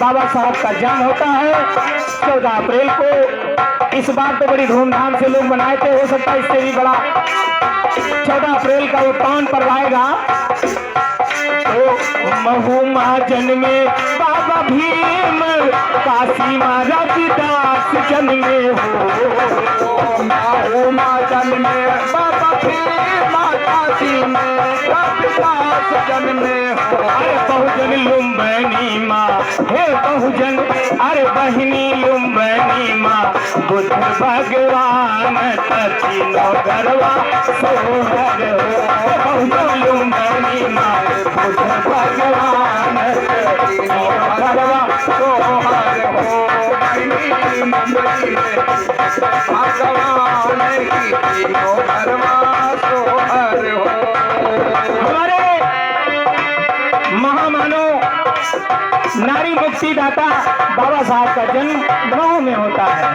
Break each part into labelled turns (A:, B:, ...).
A: बाबा साहब का जन्म होता है 14 अप्रैल को। इस बार तो बड़ी धूमधाम से लोग मनाए थे, हो सकता है इससे भी बड़ा 14 अप्रैल का वो पावन पर्व आएगा। तो महू महाजन में बाबा भीम, काशी माँ रविदास जन्मे हो।
B: महू महाजन में बाबा भीम, काशी में रविदास जन्मे हो।
A: अरे बहुजन लुम्बिनी माँ, हे बहुजन, अरे बहिनी लुम्बिनी माँ, बुद्ध भगवान तीनों गरवा सोहर हो। बहुजन लुम्बिनी माँ, बुद्ध भगवान तीनों गरवा
B: सोहर हो। बहिनी मुंबई में भगवान की तीनों गरवा सोहर हो।
A: हमारे महामानव नारी मुक्ति दाता बाबा साहब का जन्म मऊ में होता है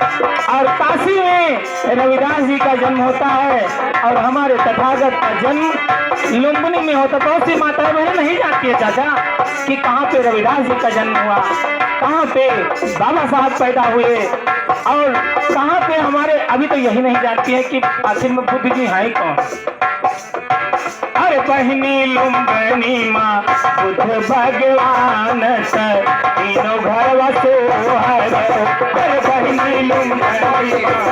A: और काशी में रविदास जी का जन्म होता है और हमारे तथागत का जन्म लुम्बिनी में होता। बहुत सी माताएं बहनें नहीं जानती है चाचा कि कहाँ पे रविदास जी का जन्म हुआ, कहाँ पे बाबा साहब पैदा हुए और कहाँ पे हमारे, अभी तो यही नहीं जानती है कि आखिर में बुद्ध जी हैं कौन। अरे बहिनी लुम्बिनी माँ, बुद्ध भगवान तीनों घर सोहर। अरे बहिनी लुम्बिनी माँ,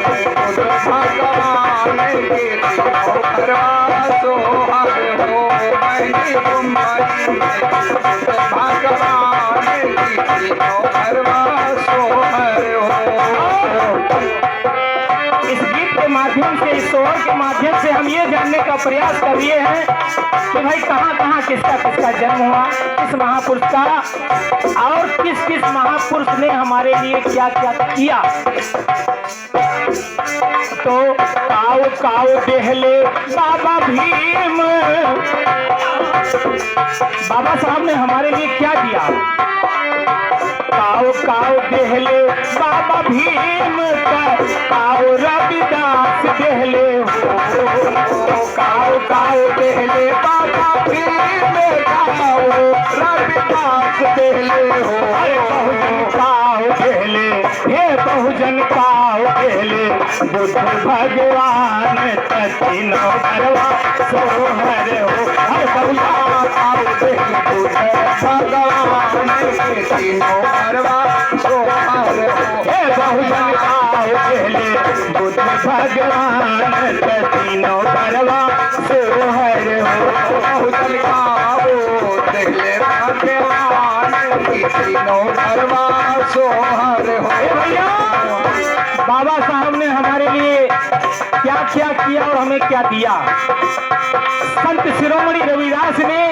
B: बुद्ध भगवान की तीनों गरवा सोहर हो। बहिनी मुंबई में बुद्ध भगवान की तीनों गरवा सोहर हो।
A: इस गीत के माध्यम से, इस सोहर के माध्यम से हम ये जानने का प्रयास कर रहे हैं कि भाई कहाँ कहाँ किसका किसका जन्म हुआ, किस महापुरुष का, और किस किस महापुरुष ने हमारे लिए क्या क्या किया। तो काऊ काऊ देहले बाबा भीम, बाबा साहब ने हमारे लिए क्या दिया। काऊ काऊ देहले बाबा भीम का, काऊ रविदास देहले हो।
B: काऊ काऊ देहले बाबा भीम, काऊ रविदास देहले हो।
A: अरे बहुजन काऊ देहले, हे बहुजन काऊ देहले, बुद्ध भगवान तीनों गरवा सोहर हो। अरे बहुजन
B: काऊ देहले बुद्ध भगवान के तीनों गरवा सोहर हो।
A: हे बहुजन काऊ देहले, बुद्ध भगवान तीनों गरवा सोहर हो।
B: बहुजन काऊ देहले भगवान की तीनों गरवा सोहर हो।
A: भैया बाबा साहब ने हमारे लिए क्या क्या किया और हमें क्या दिया। संत शिरोमणि रविदास ने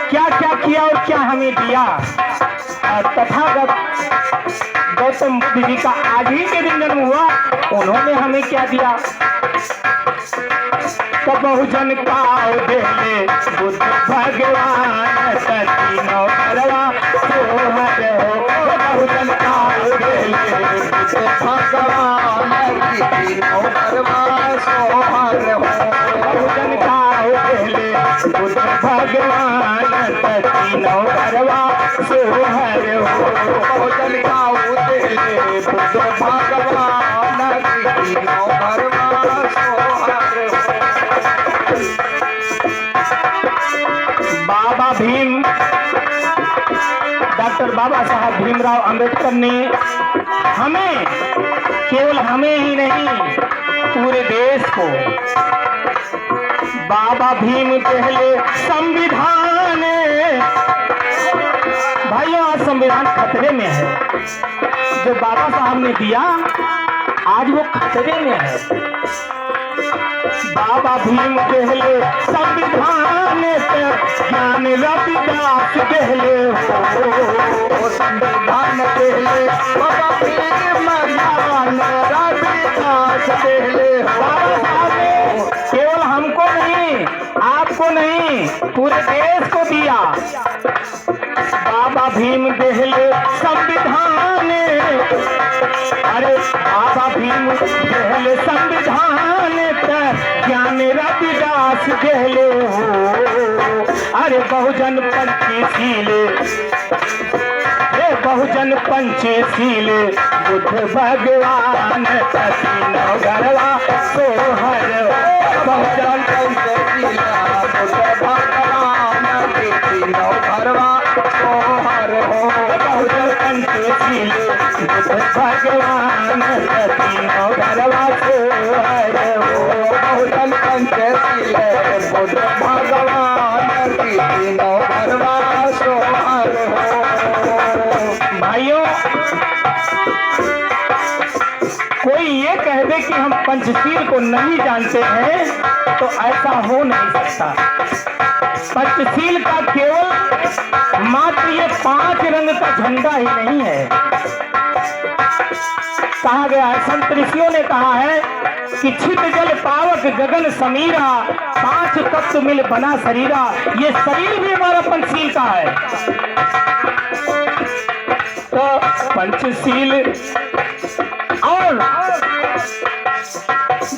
A: क्या क्या किया और क्या हमें दिया। और तथागत गौतम बुद्ध जी का आज ही के दिन जन्म हुआ, उन्होंने हमें क्या दिया। तो बहुजन काऊ देहले बुद्ध भगवान तीनों गरवा सोहर हो। बहुजन काऊ देहले बुद्ध
B: भगवान की तीनों गरवा सोहर हो।
A: बहुजन काऊ देहले बुद्ध भगवान तीनों गरवा सोहर हो।
B: बहुजन काऊ देहले बुद्ध भगवान की तीनों गरवा सोहर हो।
A: बाबा भीम, डॉक्टर बाबा साहब भीमराव अंबेडकर ने हमें, केवल हमें ही नहीं पूरे देश को, बाबा भीम पहले संविधान, भाइयों आज संविधान खतरे में है। जो बाबा साहब ने दिया आज वो खतरे में है। बाबा भीम पहले संविधान ज्ञान रविदास पहले हो।
B: संविधान पहले बाबा भीम, ज्ञान रविदास पहले हो।
A: बाबा साहब ने केवल हमको नहीं, आपको नहीं, पूरे देश को दिया। बाबा भीम पहले संविधान, अरे बाबा भीम पहले संविधान ज्ञान रविदास पहले हो। अरे बहुजन पंचशील, बहुजन पंचशील बुद्ध भगवान तीनों घरवा सोहर
B: बहुजन पंचशील बुद्ध भगवान तीनों घरवा सोहर हो।
A: बहुजन पंचशील बुद्ध भगवान तीनों घरवा सोहर हो।
B: बहुजन पंचशील बुद्ध भगवान तीनों घरवा सोहर हो।
A: भाइयों, कोई ये कह दे कि हम पंचशील को नहीं जानते हैं तो ऐसा हो नहीं सकता। पंचशील का केवल मात्र ये 5 रंग का झंडा ही नहीं है। कहा गया है, संत ऋषियों ने कहा है कि छित जल पावक गगन समीरा 5 तत्व मिल बना शरीरा। ये शरीर भी हमारा पंचशील का है। तो पंचशील और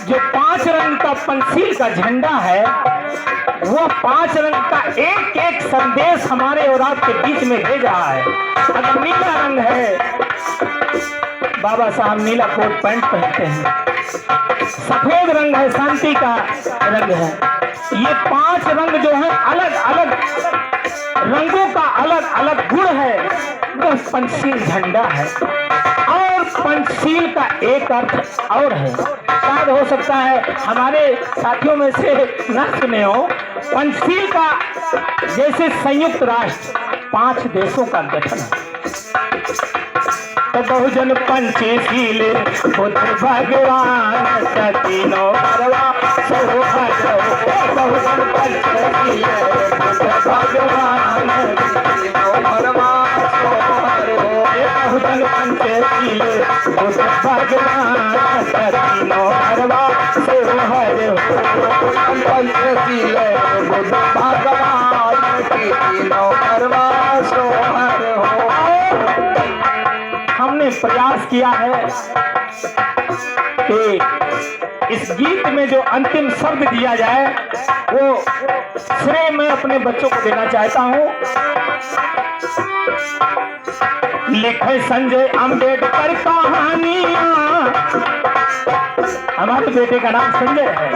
A: जो 5 रंग का पंचशील का झंडा है, वो 5 रंग का एक एक संदेश हमारे और आपके बीच में भेज रहा है। अगर नीला रंग है, बाबा साहब नीला कोट पैंट पहनते हैं। सफेद रंग है, शांति का रंग है। ये 5 रंग जो है, अलग अलग रंगों का अलग अलग गुण है, वो पंचशील झंडा है। और पंचशील का एक अर्थ और है, शायद हो सकता है हमारे साथियों में से न सुने हो। पंचशील का जैसे संयुक्त राष्ट्र 5 देशों का गठन है। तो बहुजन पंचशील बुद्ध भगवान तीनों घरवा सोहर हो। बहुजन पंचशील बुद्ध भगवान तीनों घरवा सोहर हो। बहुजन पंचशील बुद्ध भगवान तीनों घरवा सोहर हो।
B: पंचशील बुद्ध भगवान तीनों घरवा सोहर हो।
A: हमने प्रयास किया है कि इस गीत में जो अंतिम शब्द दिया जाए, वो श्रेय मैं अपने बच्चों को देना चाहता हूं। लिखे संजय अंबेडकर कहानियां, हमारे बेटे का नाम संजय है।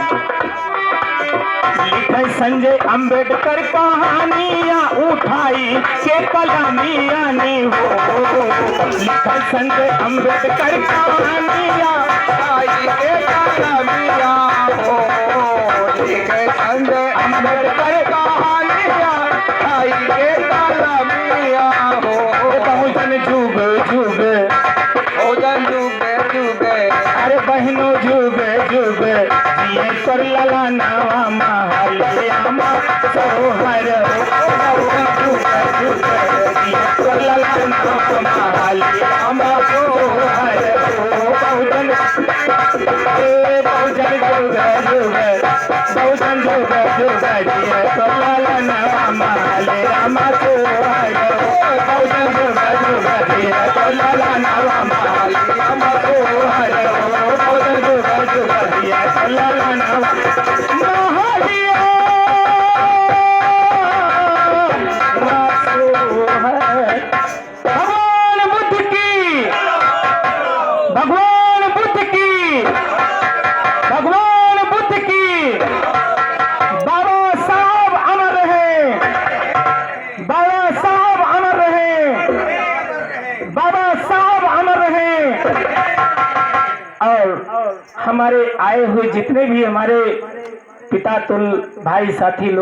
A: लिखे संजय अंबेडकर कहानियां उठाई के कलमिया ने हो। लिखे संजय अंबेडकर कहानियां
B: उठाई के कलमिया हो। लिखे संजय अंबेडकर कहानियां उठाई के कलमिया हो।
A: बहुजन जुग जुग,
B: बहुजन जुग जुग,
A: अरे बहनों जुग जुग, जिए कर लला नवा महलियामा सोहर हो। बहुजन जुग जुग, जिए कर लला नवा महलियामा सोहर हो। बहुजन बहुजन जुग जुग, बहुजन जुग जुग, जिए कर लला नवा महलियामा सोहर हो। बहुजन जुग जुग, जिए कर लला नवा महलियामा सोहर हो। बहुजन जुग जुग, जिए कर लला नवा भगवान बुद्ध की, भगवान बुद्ध की, भगवान बुद्ध की। बाबा साहब अमर रहे, बाबा साहब अमर रहे, बाबा साहब अमर रहे। और हमारे आए हुए जितने भी हमारे पिता तुल भाई साथी लोग